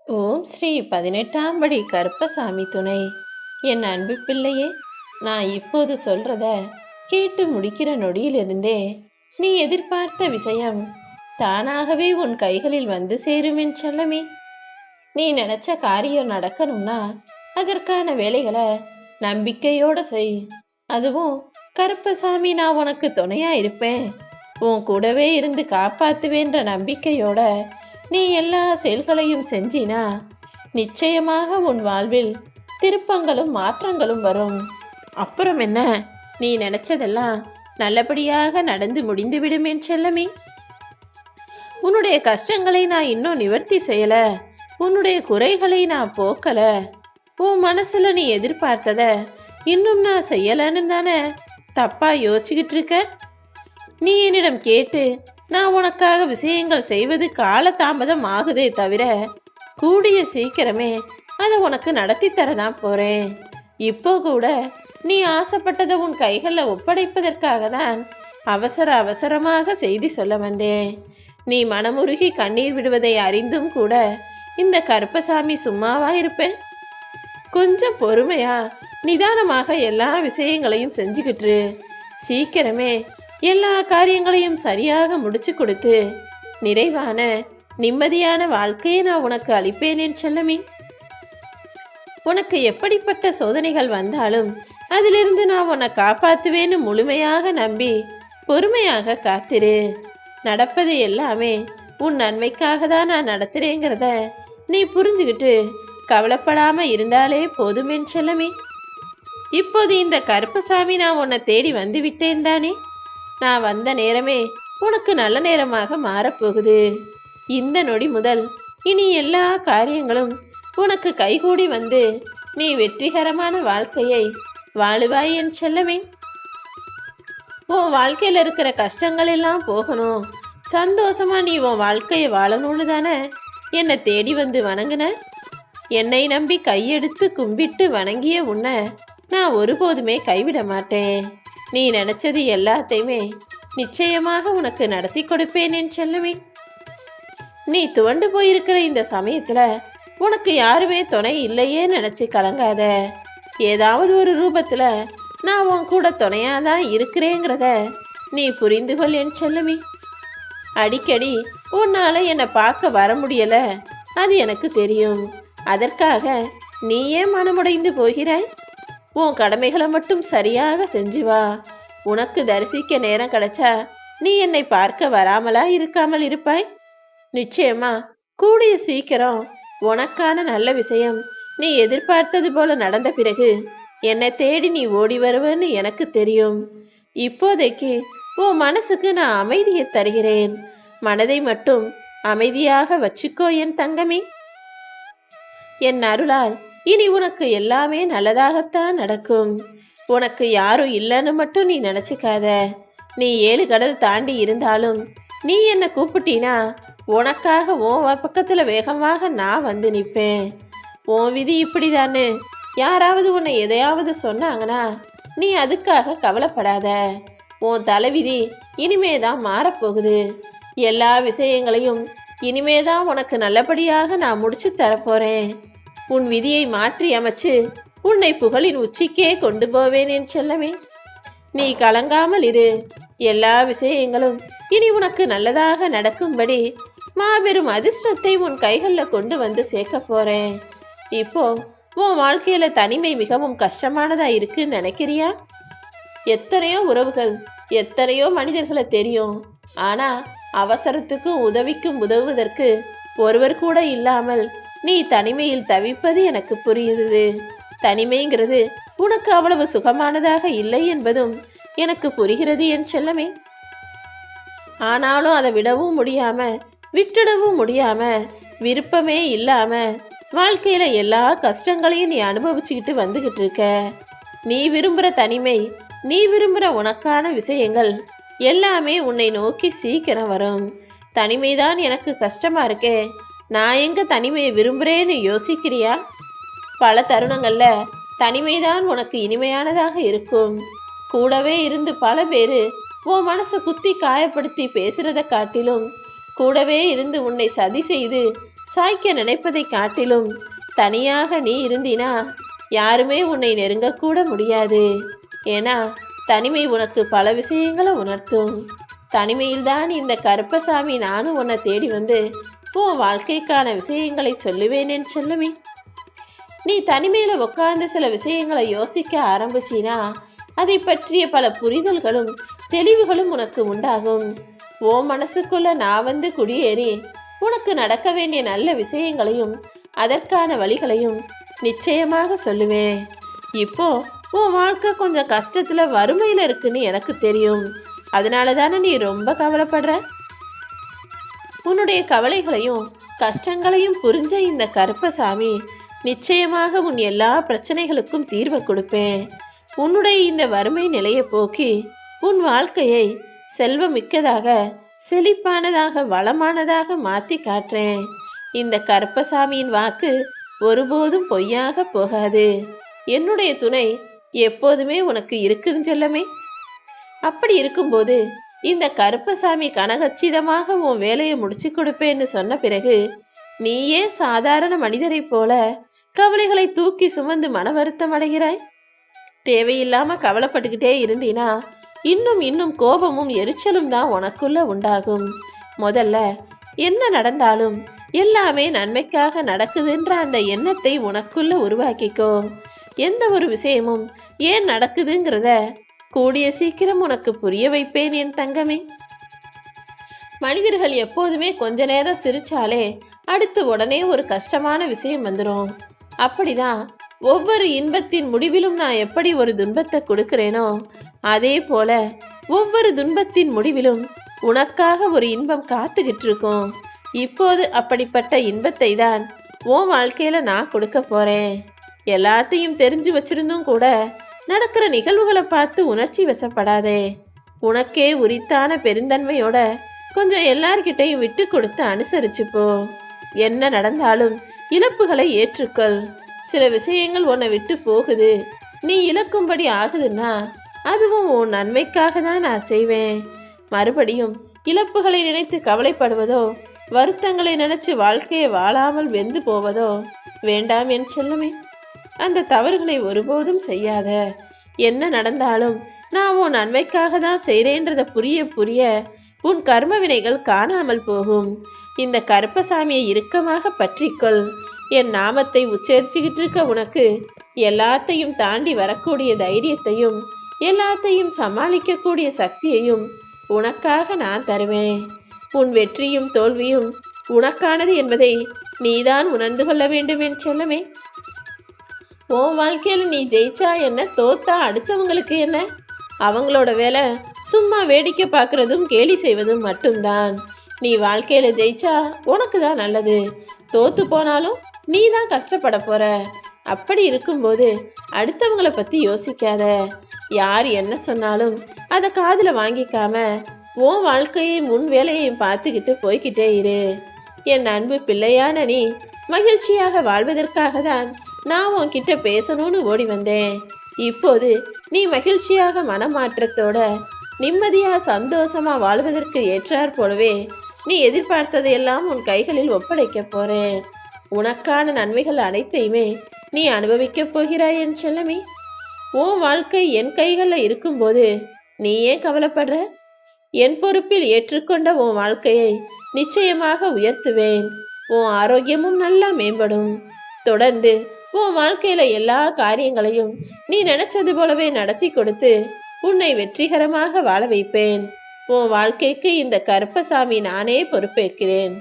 ஓம் ஸ்ரீ 18ஆம் படி கருப்பசாமி துணை. என் அன்பு பிள்ளையே, நான் இப்போது சொல்றத கேட்டு முடிக்கிற நொடியிலிருந்தே நீ எதிர்பார்த்த விஷயம் தானாகவே உன் கைகளில் வந்து சேரும் என் செல்லமே. நீ நினைச்ச காரியம் நடக்கணும்னா அதற்கான வேலைகளை நம்பிக்கையோட செய். அதுவும் கருப்பசாமி நான் உனக்கு துணையா இருப்பேன், உன் கூடவே இருந்து காப்பாத்துவேன்ற நம்பிக்கையோட நீ எல்லா செயல்களையும் செஞ்சினா நிச்சயமாக உன் வாழ்வில் திருப்பங்களும் மாற்றங்களும் வரும். அப்புறம் என்ன, நீ நினைச்சதெல்லாம் நல்லபடியாக நடந்து முடிந்துவிடும் என் செல்லமே. உன்னுடைய கஷ்டங்களை நான் இன்னும் நிவர்த்தி செய்யல, உன்னுடைய குறைகளை நான் போக்கல, உன் மனசுல நீ எதிர்பார்த்தத இன்னும் நான் செய்யலன்னு தானே தப்பா யோசிச்சுக்கிட்டு இருக்க. நீ என்னிடம் கேட்டு நான் உனக்காக விஷயங்கள் செய்வது காலதாமதம் ஆகுதே தவிர கூடிய சீக்கிரமே அதை உனக்கு நடத்தி தரதான் போறேன். இப்போ கூட நீ ஆசைப்பட்டதை உன் கைகளில் ஒப்படைப்பதற்காக தான் அவசரமாக செய்தி சொல்ல வந்தேன். நீ மனமுருகி கண்ணீர் விடுவதை அறிந்தும் கூட இந்த கருப்பசாமி சும்மாவா இருப்பேன்? கொஞ்சம் பொறுமையா நிதானமாக எல்லா விஷயங்களையும் செஞ்சுக்கிட்டு சீக்கிரமே எல்லா காரியங்களையும் சரியாக முடிச்சு கொடுத்து நிறைவான நிம்மதியான வாழ்க்கையை நான் உனக்கு அளிப்பேன் என் செல்லமே. உனக்கு எப்படிப்பட்ட சோதனைகள் வந்தாலும் அதிலிருந்து நான் உன்னை காப்பாத்துவேன்னு முழுமையாக நம்பி பொறுமையாக காத்திரு. நடப்பது எல்லாமே உன் நன்மைக்காக தான் நான் நடத்துறேங்கிறத நீ புரிஞ்சுக்கிட்டு கவலைப்படாம இருந்தாலே போதும் என் செல்லமே. இப்போது இந்த கருப்பசாமி நான் உன்னை தேடி வந்து விட்டேன் தானே. நான் வந்த நேரமே உனக்கு நல்ல நேரமாக மாறப்போகுது. இந்த நொடி முதல் இனி எல்லா காரியங்களும் உனக்கு கைகூடி வந்து நீ வெற்றிகரமான வாழ்க்கையை வாழுவாய் என் செல்லமே. உன் வாழ்க்கையில இருக்கிற கஷ்டங்கள் எல்லாம் போகணும், சந்தோஷமா நீ உன் வாழ்க்கையை வாழணும்னு தானே என்னை தேடி வந்து வணங்குன. என்னை நம்பி கையெடுத்து கும்பிட்டு வணங்கிய உன்னை நான் ஒருபோதுமே கைவிட மாட்டேன். நீ நினைச்சது எல்லாத்தையுமே நிச்சயமாக உனக்கு நடத்தி கொடுப்பேன் என் செல்லமே. நீ துவண்டு போயிருக்கிற இந்த சமயத்துல உனக்கு யாருமே துணை இல்லையே நினைச்சு கலங்காத. ஏதாவது ஒரு ரூபத்துல நான் உன் கூட துணையாதான் இருக்கிறேங்கிறத நீ புரிந்து கொள் என் செல்லமே. அடிக்கடி உன்னால என்னை பார்க்க வர முடியல, அது எனக்கு தெரியும். அதற்காக நீ ஏன் மனமுடைந்து போகிறாய்? உன் கடமைகளை மட்டும் சரியாக செஞ்சு வா. உனக்கு தரிசிக்க நேரம் கிடைச்சா நீ என்னை பார்க்க வராமலா இருக்காமல் இருப்பாய்? நிச்சயமா கூடிய சீக்கிரம் உனக்கான நல்ல விஷயம் நீ எதிர்பார்த்தது போல நடந்த பிறகு என்னை தேடி நீ ஓடி வருவன்னு எனக்கு தெரியும். இப்போதைக்கு உன் மனசுக்கு நான் அமைதியை தருகிறேன். மனதை மட்டும் அமைதியாக வச்சுக்கோ என் தங்கமே. என் அருளால் இனி உனக்கு எல்லாமே நல்லதாகத்தான் நடக்கும். உனக்கு யாரும் இல்லைன்னு மட்டும் நீ நினைச்சுக்காத. நீ 7 கடல் தாண்டி இருந்தாலும் நீ என்னை கூப்பிட்டீனா உனக்காக உன் பக்கத்துல வேகமாக நான் வந்து நிற்பேன். உன் விதி இப்படிதானு யாராவது உன்னை எதையாவது சொன்னாங்கன்னா நீ அதுக்காக கவலைப்படாத. உன் தலைவிதி இனிமேதான் மாறப்போகுது. எல்லா விஷயங்களையும் இனிமேதான் உனக்கு நல்லபடியாக நான் முடிச்சு தரப்போறேன். உன் விதியை மாற்றி அமைச்சு உன்னை புகழின் உச்சிக்கே கொண்டு போவேன் என் செல்லமே. நீ கலங்காமல் இரு. எல்லா விஷயங்களும் இனி உனக்கு நல்லதாக நடக்கும்படி மாபெரும் அதிர்ஷ்டத்தை உன் கைகளில் கொண்டு வந்து சேர்க்க போறேன். இப்போ உன் வாழ்க்கையில தனிமை மிகவும் கஷ்டமானதா இருக்குன்னு நினைக்கிறியா? எத்தனையோ உறவுகள், எத்தனையோ மனிதர்களை தெரியும். ஆனா அவசரத்துக்கும் உதவிக்கும் உதவுவதற்கு ஒருவர் கூட இல்லாமல் நீ தனிமையில் தவிப்பது எனக்கு புரியுது. தனிமைங்கிறது உனக்கு அவ்வளவு சுகமானதாக இல்லை என்பதும் எனக்கு புரிகிறது என் செல்லமே. ஆனாலும் அதை விடவும் முடியாம விட்டுடவும் முடியாம விருப்பமே இல்லாம வாழ்க்கையில எல்லா கஷ்டங்களையும் நீ அனுபவிச்சுக்கிட்டு வந்துகிட்டு இருக்க. நீ விரும்புற தனிமை, நீ விரும்புற உனக்கான விஷயங்கள் எல்லாமே உன்னை நோக்கி சீக்கிரம் வரும். தனிமைதான் எனக்கு கஷ்டமா இருக்கே, நான் எங்க தனிமையை விரும்புறேன்னு யோசிக்கிறியா? பல தருணங்கள்ல தனிமைதான் உனக்கு இனிமையானதாக இருக்கும். கூடவே இருந்து பல பேரு உன் மனசை குத்தி காயப்படுத்தி பேசுறத காட்டிலும் கூடவே இருந்து உன்னை சதி செய்து சாய்க்க நினைப்பதை காட்டிலும் தனியாக நீ இருந்தினா யாருமே உன்னை நெருங்கக்கூட முடியாது. ஏன்னா தனிமை உனக்கு பல விஷயங்களை உணர்த்தும். தனிமையில்தான் இந்த கருப்பசாமி நானும் உன்னை தேடி வந்து உன் வாழ்க்கைக்கான விஷயங்களை சொல்லுவேன் என் செல்லமே. நீ தனிமையில உட்கார்ந்து சில விஷயங்களை யோசிக்க ஆரம்பிச்சினா அதை பற்றிய பல புரிதல்களும் தெளிவுகளும் உனக்கு உண்டாகும். ஓ மனசுக்குள்ள நான் வந்து குடியேறி உனக்கு நடக்க வேண்டிய நல்ல விஷயங்களையும் அதற்கான வழிகளையும் நிச்சயமாக சொல்லுவேன். இப்போ உன் வாழ்க்கை கொஞ்சம் கஷ்டத்துல வறுமையில இருக்குன்னு எனக்கு தெரியும். அதனால தானே நீ ரொம்ப கவலைப்படுற. உன்னுடைய கவலைகளையும் கஷ்டங்களையும் புரிஞ்ச இந்த கருப்பசாமி நிச்சயமாக உன் எல்லா பிரச்சனைகளுக்கும் தீர்வை கொடுப்பேன். உன்னுடைய இந்த வறுமை நிலையை போக்கி உன் வாழ்க்கையை செல்வமிக்கதாக செழிப்பானதாக வளமானதாக மாற்றி காட்டுறேன். இந்த கருப்பசாமியின் வாக்கு ஒருபோதும் பொய்யாக போகாது. என்னுடைய துணை எப்போதுமே உனக்கு இருக்குன்னு செல்லமே. அப்படி இருக்கும்போது இந்த கருப்பசாமி கனகச்சிதமாக உன் வேலையை முடிச்சு கொடுப்பேன்னு சொன்ன பிறகு நீயே சாதாரண மனிதரை போல கவலைகளை தூக்கி சுமந்து மன வருத்தம் அடைகிறாய். தேவையில்லாம கவலைப்பட்டுக்கிட்டே இருந்தீனா இன்னும் இன்னும் கோபமும் எரிச்சலும் தான் உனக்குள்ள உண்டாகும். முதல்ல என்ன நடந்தாலும் எல்லாமே நன்மைக்காக நடக்குதுன்ற அந்த எண்ணத்தை உனக்குள்ள உருவாக்கிக்கோ. எந்த ஒரு விஷயமும் ஏன் நடக்குதுங்கிறத கூடிய சீக்கிரம் உனக்கு புரிய வைப்பேன் என் தங்கமே. மனிதர்கள் எப்போதுமே கொஞ்ச நேரம் சிரிச்சாலே அடுத்து உடனே ஒரு கஷ்டமான விஷயம் வந்துடும். அப்படிதான் ஒவ்வொரு இன்பத்தின் முடிவிலும் நான் எப்படி ஒரு துன்பத்தை கொடுக்கிறேனோ அதே போல ஒவ்வொரு துன்பத்தின் முடிவிலும் உனக்காக ஒரு இன்பம் காத்துக்கிட்டு இருக்கும். இப்போது அப்படிப்பட்ட இன்பத்தை தான் உன் வாழ்க்கையில நான் கொடுக்க போறேன். எல்லாத்தையும் தெரிஞ்சு வச்சிருந்தும் கூட நடக்கிற நிகழ்வுகளை பார்த்து உணர்ச்சி வசப்படாதே. உனக்கே உரித்தான பெருந்தன்மையோட கொஞ்சம் எல்லார்கிட்டையும் விட்டு கொடுத்து அனுசரிச்சுப்போ. என்ன நடந்தாலும் இழப்புகளை ஏற்றுக்கொள். சில விஷயங்கள் உன்னை விட்டு போகுது, நீ இழக்கும்படி ஆகுதுன்னா அதுவும் உன் நன்மைக்காக தான் நான் செய்வேன். மறுபடியும் இழப்புகளை நினைத்து கவலைப்படுவதோ வருத்தங்களை நினைச்சு வாழ்க்கையை வாழாமல் வெந்து போவதோ வேண்டாம் என் செல்லமே. அந்த தவறுகளை ஒருபோதும் செய்யாத. என்ன நடந்தாலும் நான் உன் நன்மைக்காக தான் செய்கிறேன்றத புரிய புரிய உன் கர்ம வினைகள் காணாமல் போகும். இந்த கருப்பசாமியை இறுக்கமாக பற்றிக்கொள். என் நாமத்தை உச்சரிச்சுக்கிட்டு இருக்க உனக்கு எல்லாத்தையும் தாண்டி வரக்கூடிய தைரியத்தையும் எல்லாத்தையும் சமாளிக்கக்கூடிய சக்தியையும் உனக்காக நான் தருவேன். உன் வெற்றியும் தோல்வியும் உனக்கானது என்பதை நீதான் உணர்ந்து கொள்ள வேண்டும் என் செல்லமே. உன் வாழ்க்கையில் நீ ஜெயிச்சா என்ன, தோத்தா அடுத்தவங்களுக்கு என்ன? அவங்களோட வேலை சும்மா வேடிக்கை பார்க்கறதும் கேலி செய்வதும் மட்டும்தான். நீ வாழ்க்கையில ஜெயிச்சா உனக்கு தான் நல்லது, தோத்து போனாலும் நீ தான் கஷ்டப்பட போற. அப்படி இருக்கும்போது அடுத்தவங்களை பத்தி யோசிக்காத. யார் என்ன சொன்னாலும் அதை காதுல வாங்கிக்காம உன் வாழ்க்கையும் உன் வேலையையும் பார்த்துக்கிட்டு போய்கிட்டே இரு. என் அன்பு பிள்ளையான நீ மகிழ்ச்சியாக வாழ்வதற்காக தான் நான் உன்கிட்ட பேசணும்னு ஓடி வந்தேன். இப்போது நீ மகிழ்ச்சியாக மனமாற்றத்தோட நிம்மதியா சந்தோஷமா வாழ்வதற்கு ஏற்றாற் போலவே நீ எதிர்பார்த்ததையெல்லாம் உன் கைகளில் ஒப்படைக்க போறேன். உனக்கான நன்மைகள் அனைத்தையுமே நீ அனுபவிக்க போகிறாய் என் செல்லமே. உன் வாழ்க்கை என் கைகளில் இருக்கும்போது நீ ஏன் கவலைப்படுற? என் பொறுப்பில் ஏற்றுக்கொண்ட உன் வாழ்க்கையை நிச்சயமாக உயர்த்துவேன். உன் ஆரோக்கியமும் நல்லா மேம்படும். தொடர்ந்து உன் வாழ்க்கையில எல்லா காரியங்களையும் நீ நினைச்சது போலவே நடத்தி கொடுத்து உன்னை வெற்றிகரமாக வாழ வைப்பேன். உன் வாழ்க்கைக்கு இந்த கருப்பசாமி நானே பொறுப்பேற்கிறேன்.